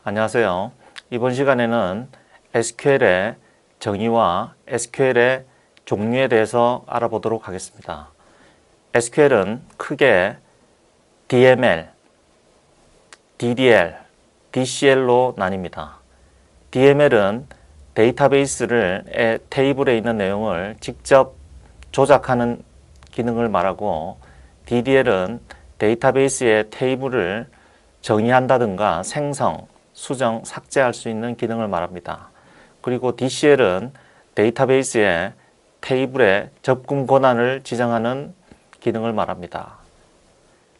안녕하세요. 이번 시간에는 SQL의 정의와 SQL의 종류에 대해서 알아보도록 하겠습니다. SQL은 크게 DML, DDL, DCL로 나뉩니다. DML은 데이터베이스의 테이블에 있는 내용을 직접 조작하는 기능을 말하고, DDL은 데이터베이스의 테이블을 정의한다든가 생성, 수정, 삭제할 수 있는 기능을 말합니다. 그리고 DCL은 데이터베이스의 테이블의 접근 권한을 지정하는 기능을 말합니다.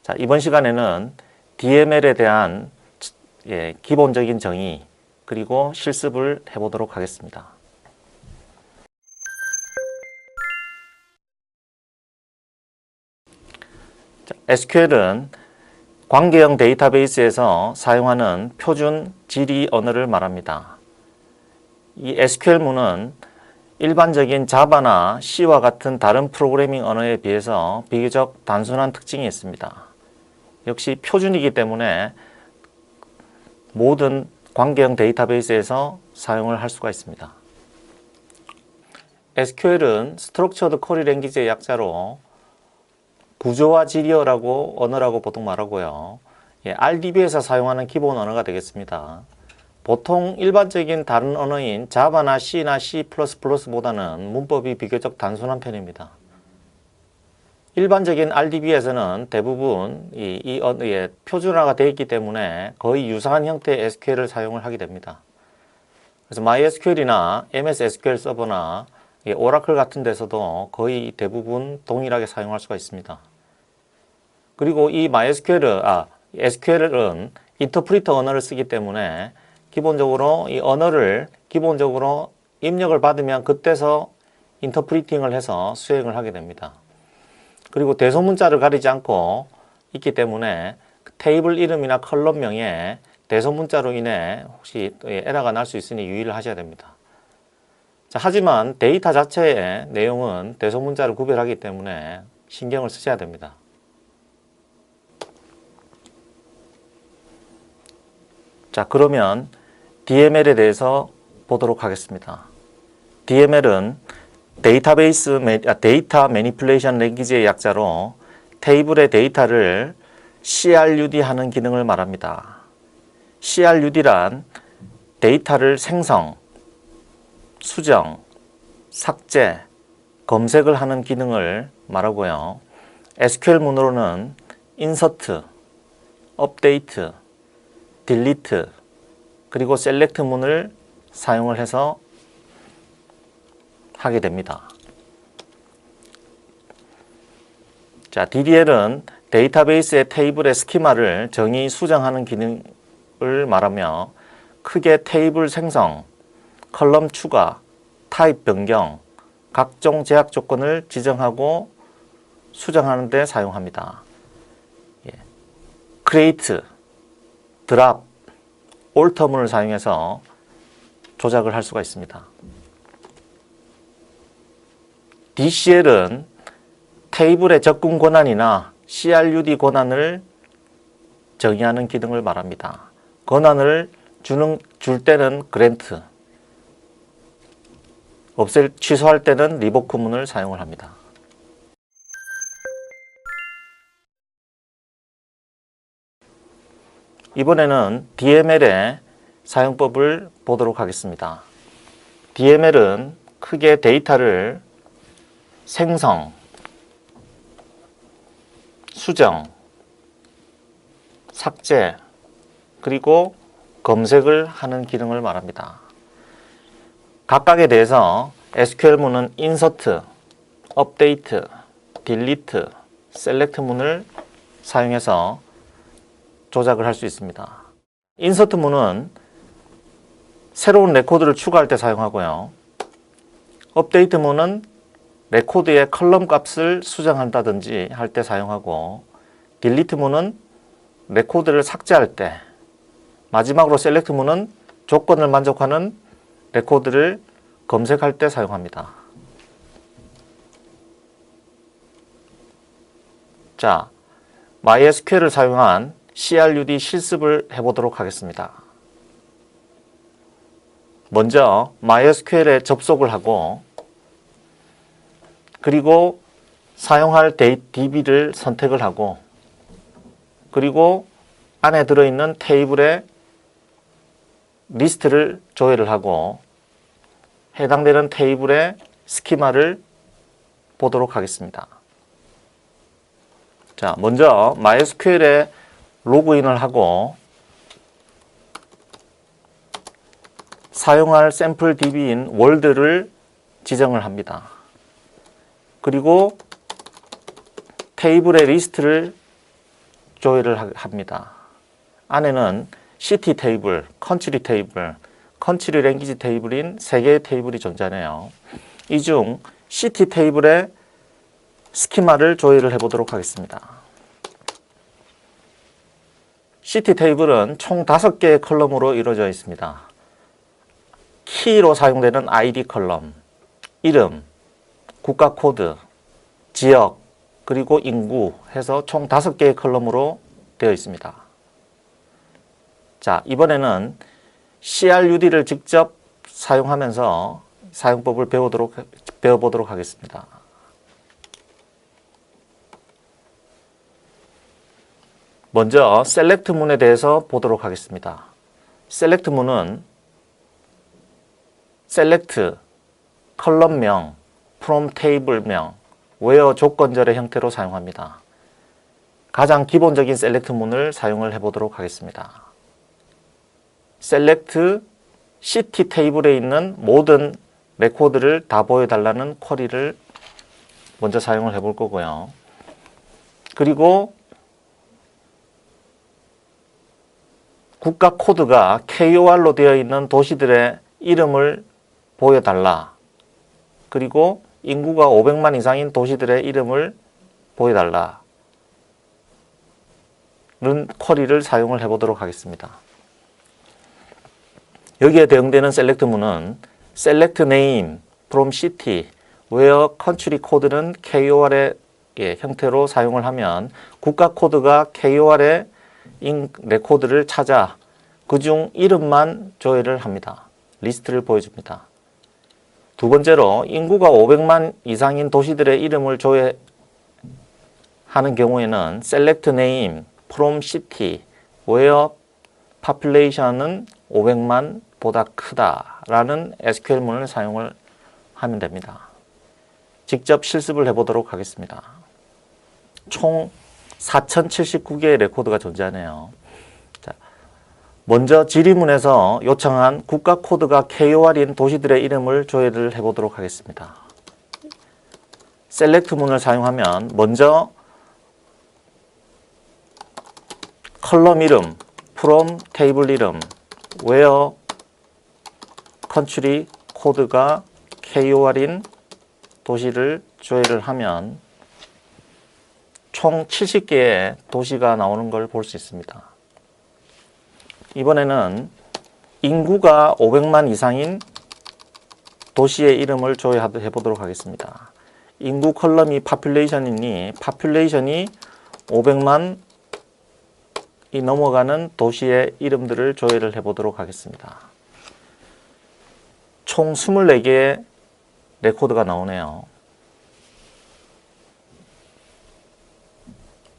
자, 이번 시간에는 DML에 대한 기본적인 정의 그리고 실습을 해보도록 하겠습니다. 자, SQL은 관계형 데이터베이스에서 사용하는 표준 질의 언어를 말합니다. 이 SQL문은 일반적인 자바나 C와 같은 다른 프로그래밍 언어에 비해서 비교적 단순한 특징이 있습니다. 역시 표준이기 때문에 모든 관계형 데이터베이스에서 사용을 할 수가 있습니다. SQL은 Structured Query Language의 약자로 구조화 질의어라고 언어라고 보통 말하고요. RDB에서 사용하는 기본 언어가 되겠습니다. 보통 일반적인 다른 언어인 자바나 C나 C++보다는 문법이 비교적 단순한 편입니다. 일반적인 RDB에서는 대부분 이 언어의 표준화가 되어 있기 때문에 거의 유사한 형태의 SQL을 사용을 하게 됩니다. 그래서 MySQL이나 MS SQL 서버나 오라클 같은 데서도 거의 대부분 동일하게 사용할 수가 있습니다. 그리고 이 SQL은 인터프리터 언어를 쓰기 때문에 기본적으로 이 언어를 기본적으로 입력을 받으면 그때서 인터프리팅을 해서 수행을 하게 됩니다. 그리고 대소문자를 가리지 않고 있기 때문에 테이블 이름이나 컬럼명에 대소문자로 인해 혹시 에러가 날 수 있으니 유의를 하셔야 됩니다. 자, 하지만 데이터 자체의 내용은 대소문자를 구별하기 때문에 신경을 쓰셔야 됩니다. 자, 그러면 DML에 대해서 보도록 하겠습니다. DML은 데이터 매니플레이션 랭귀지의 약자로 테이블의 데이터를 CRUD 하는 기능을 말합니다. CRUD란 데이터를 생성, 수정, 삭제, 검색을 하는 기능을 말하고요. SQL문으로는 insert, update, delete, 그리고 select 문을 사용을 해서 하게 됩니다. 자, DDL은 데이터베이스의 테이블의 스키마를 정의 수정하는 기능을 말하며 크게 테이블 생성, 컬럼 추가, 타입 변경, 각종 제약 조건을 지정하고 수정하는 데 사용합니다. create, drop, alter 문을 사용해서 조작을 할 수가 있습니다. DCL은 테이블의 접근 권한이나 CRUD 권한을 정의하는 기능을 말합니다. 권한을 줄 때는 grant, 취소할 때는 revoke 문을 사용을 합니다. 이번에는 DML의 사용법을 보도록 하겠습니다. DML은 크게 데이터를 생성, 수정, 삭제, 그리고 검색을 하는 기능을 말합니다. 각각에 대해서 SQL문은 insert, update, delete, select 문을 사용해서 조작을 할 수 있습니다. insert 문은 새로운 레코드를 추가할 때 사용하고요. update 문은 레코드의 컬럼 값을 수정한다든지 할 때 사용하고, delete 문은 레코드를 삭제할 때, 마지막으로 select문은 조건을 만족하는 레코드를 검색할 때 사용합니다. 자, MySQL을 사용한 CRUD 실습을 해보도록 하겠습니다. 먼저 MySQL에 접속을 하고 그리고 사용할 DB를 선택을 하고 그리고 안에 들어있는 테이블에 리스트를 조회를 하고 해당되는 테이블의 스키마를 보도록 하겠습니다. 자, 먼저 MySQL에 로그인을 하고 사용할 샘플 DB인 월드를 지정을 합니다. 그리고 테이블의 리스트를 조회를 합니다. 안에는 시티 테이블, 컨트리 테이블, 컨트리 랭귀지 테이블인 3개의 테이블이 존재하네요. 이 중 시티 테이블의 스키마를 조회를 해보도록 하겠습니다. 시티 테이블은 총 5개의 컬럼으로 이루어져 있습니다. 키로 사용되는 ID 컬럼, 이름, 국가 코드, 지역, 그리고 인구 해서 총 5개의 컬럼으로 되어 있습니다. 자, 이번에는 CRUD를 직접 사용하면서 사용법을 배워보도록 하겠습니다. 먼저 select문에 대해서 보도록 하겠습니다. select문은 select, 컬럼명, from table명, where 조건절의 형태로 사용합니다. 가장 기본적인 select문을 사용을 해보도록 하겠습니다. select city 테이블에 있는 모든 레코드를 다 보여달라는 쿼리를 먼저 사용을 해볼 거고요. 그리고 국가 코드가 KOR로 되어 있는 도시들의 이름을 보여달라. 그리고 인구가 500만 이상인 도시들의 이름을 보여달라. 는 쿼리를 사용을 해보도록 하겠습니다. 여기에 대응되는 select문은 select name from city, where country code는 KOR의 형태로 사용을 하면 국가 코드가 KOR의 레코드를 찾아 그중 이름만 조회를 합니다. 리스트를 보여줍니다. 두 번째로 인구가 500만 이상인 도시들의 이름을 조회하는 경우에는 select name from city, where population은 500만 보다 크다라는 SQL문을 사용을 하면 됩니다. 직접 실습을 해보도록 하겠습니다. 총 4079개의 레코드가 존재하네요. 자, 먼저 지리문에서 요청한 국가 코드가 KOR인 도시들의 이름을 조회를 해보도록 하겠습니다. select문을 사용하면 먼저 컬럼 이름, from 테이블 이름, where country 코드가 KOR인 도시를 조회를 하면 총 70개의 도시가 나오는 걸 볼 수 있습니다. 이번에는 인구가 500만 이상인 도시의 이름을 조회해 보도록 하겠습니다. 인구 컬럼이 population이니 population이 500만이 넘어가는 도시의 이름들을 조회를 해 보도록 하겠습니다. 총 24개의 레코드가 나오네요.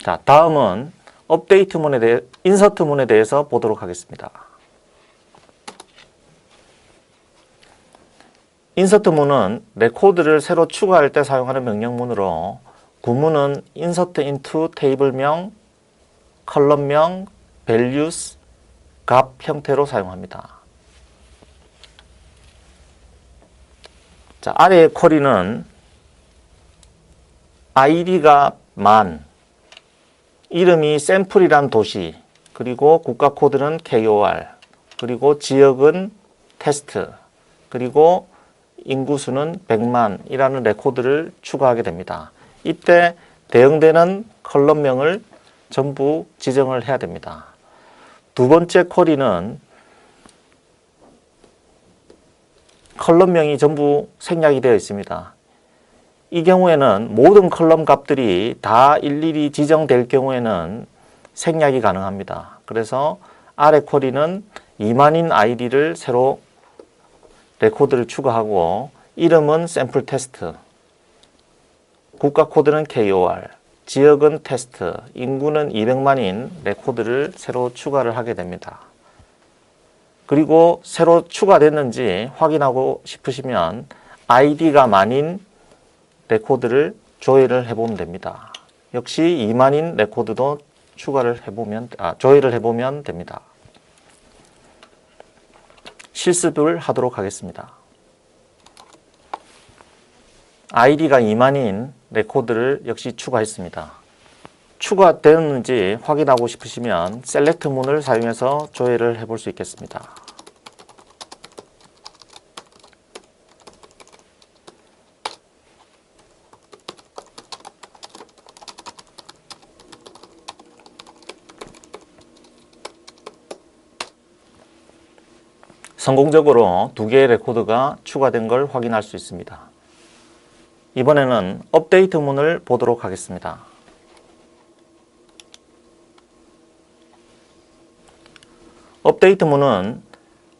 자, 다음은 업데이트문에 인서트문에 대해서 보도록 하겠습니다. 인서트문은 레코드를 새로 추가할 때 사용하는 명령문으로 구문은 insert into 테이블명, 컬럼명, values, 값 형태로 사용합니다. 자, 아래의 쿼리는 id가 만, 이름이 샘플이란 도시, 그리고 국가 코드는 KOR, 그리고 지역은 테스트, 그리고 인구수는 100만이라는 레코드를 추가하게 됩니다. 이때 대응되는 컬럼명을 전부 지정을 해야 됩니다. 두 번째 쿼리는 컬럼명이 전부 생략이 되어 있습니다. 이 경우에는 모든 컬럼 값들이 다 일일이 지정될 경우에는 생략이 가능합니다. 그래서 아래 쿼리는 이만인 아이디를 새로 레코드를 추가하고 이름은 샘플 테스트, 국가 코드는 KOR, 지역은 테스트, 인구는 200만인 레코드를 새로 추가를 하게 됩니다. 그리고 새로 추가됐는지 확인하고 싶으시면 아이디가 만인 레코드를 조회를 해보면 됩니다. 역시 2만인 레코드도 조회를 해보면 됩니다. 실습을 하도록 하겠습니다. 아이디가 2만인 레코드를 역시 추가했습니다. 추가되었는지 확인하고 싶으시면 셀렉트 문을 사용해서 조회를 해볼 수 있겠습니다. 성공적으로 두 개의 레코드가 추가된 걸 확인할 수 있습니다. 이번에는 업데이트 문을 보도록 하겠습니다. 업데이트 문은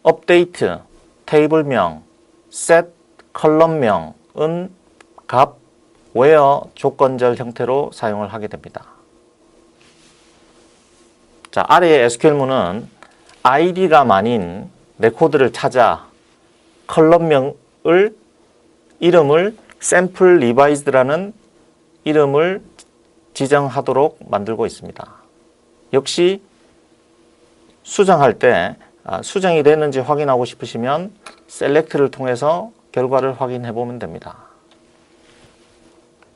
업데이트, 테이블명, set, 컬럼명은 값, where 조건절 형태로 사용을 하게 됩니다. 자, 아래의 SQL문은 id가 만인 레코드를 찾아 컬럼명을 이름을 sample revised라는 이름을 지정하도록 만들고 있습니다. 역시 수정할 때 수정이 됐는지 확인하고 싶으시면 select를 통해서 결과를 확인해 보면 됩니다.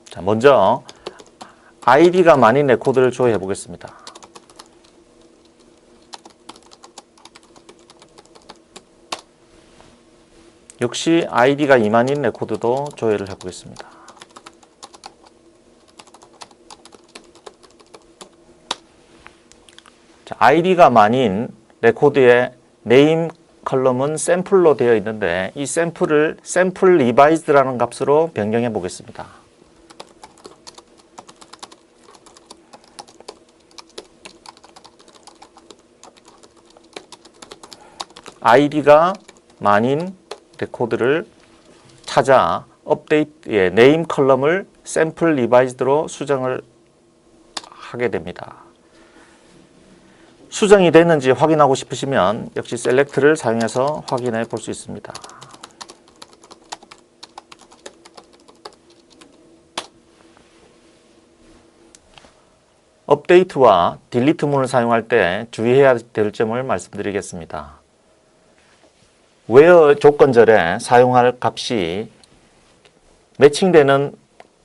자, 먼저 id가 만인 레코드를 조회해 보겠습니다. 역시 id가 2만인 레코드도 조회를 해보겠습니다. 자, id가 만인 레코드의 네임 컬럼은 샘플로 되어 있는데 이 샘플을 샘플 리바이즈드라는 값으로 변경해 보겠습니다. id가 만인 레코드를 찾아 업데이트의 네임 컬럼을 샘플 리바이즈드로 수정을 하게 됩니다. 수정이 됐는지 확인하고 싶으시면 역시 셀렉트를 사용해서 확인해 볼 수 있습니다. 업데이트와 딜리트 문을 사용할 때 주의해야 될 점을 말씀드리겠습니다. where 조건절에 사용할 값이 매칭되는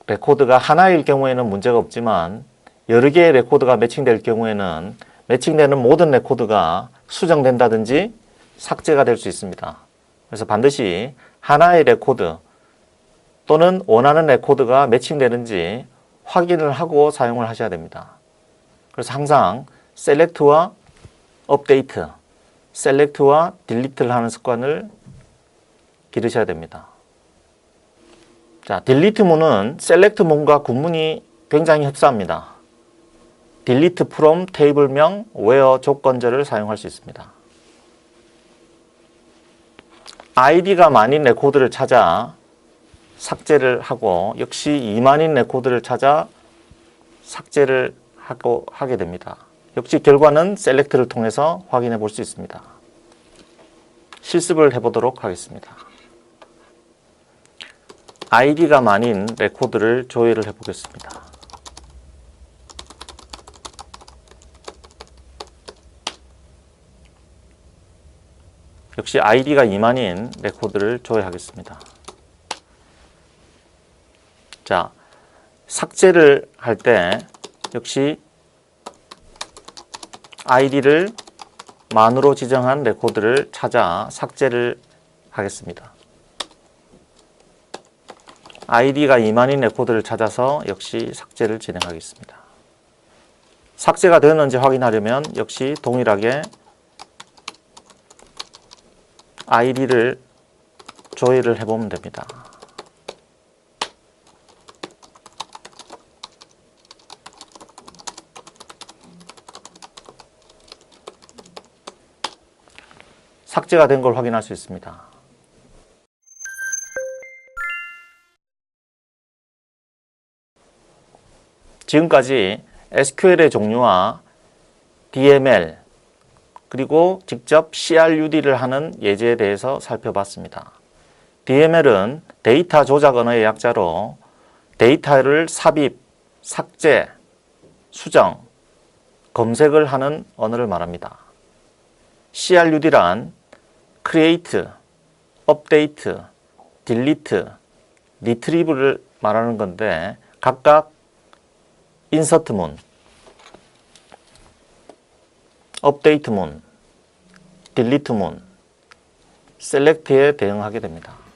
레코드가 하나일 경우에는 문제가 없지만 여러 개의 레코드가 매칭될 경우에는 매칭되는 모든 레코드가 수정된다든지 삭제가 될 수 있습니다. 그래서 반드시 하나의 레코드 또는 원하는 레코드가 매칭되는지 확인을 하고 사용을 하셔야 됩니다. 그래서 항상 셀렉트와 업데이트, 셀렉트와 딜리트를 하는 습관을 기르셔야 됩니다. 자, 딜리트 문은 셀렉트 문과 군문이 굉장히 흡사합니다. 딜리트 from 테이블명 where 조건절을 사용할 수 있습니다. id가 만인 레코드를 찾아 삭제를 하고 역시 2만인 레코드를 찾아 삭제를 하게 됩니다. 역시 결과는 셀렉트를 통해서 확인해 볼 수 있습니다. 실습을 해보도록 하겠습니다. id가 만인 레코드를 조회를 해보겠습니다. 역시 id가 2만인 레코드를 조회하겠습니다. 자, 삭제를 할 때 역시 id를 만으로 지정한 레코드를 찾아 삭제를 하겠습니다. id가 2만인 레코드를 찾아서 역시 삭제를 진행하겠습니다. 삭제가 되었는지 확인하려면 역시 동일하게 id를 조회를 해보면 됩니다. 삭제가 된 걸 확인할 수 있습니다. 지금까지 SQL의 종류와 DML 그리고 직접 CRUD를 하는 예제에 대해서 살펴봤습니다. DML은 데이터 조작 언어의 약자로 데이터를 삽입, 삭제, 수정, 검색을 하는 언어를 말합니다. CRUD란 Create, Update, Delete, Retrieve를 말하는 건데 각각 인서트문, 업데이트문, 딜리트문, 셀렉트에 대응하게 됩니다.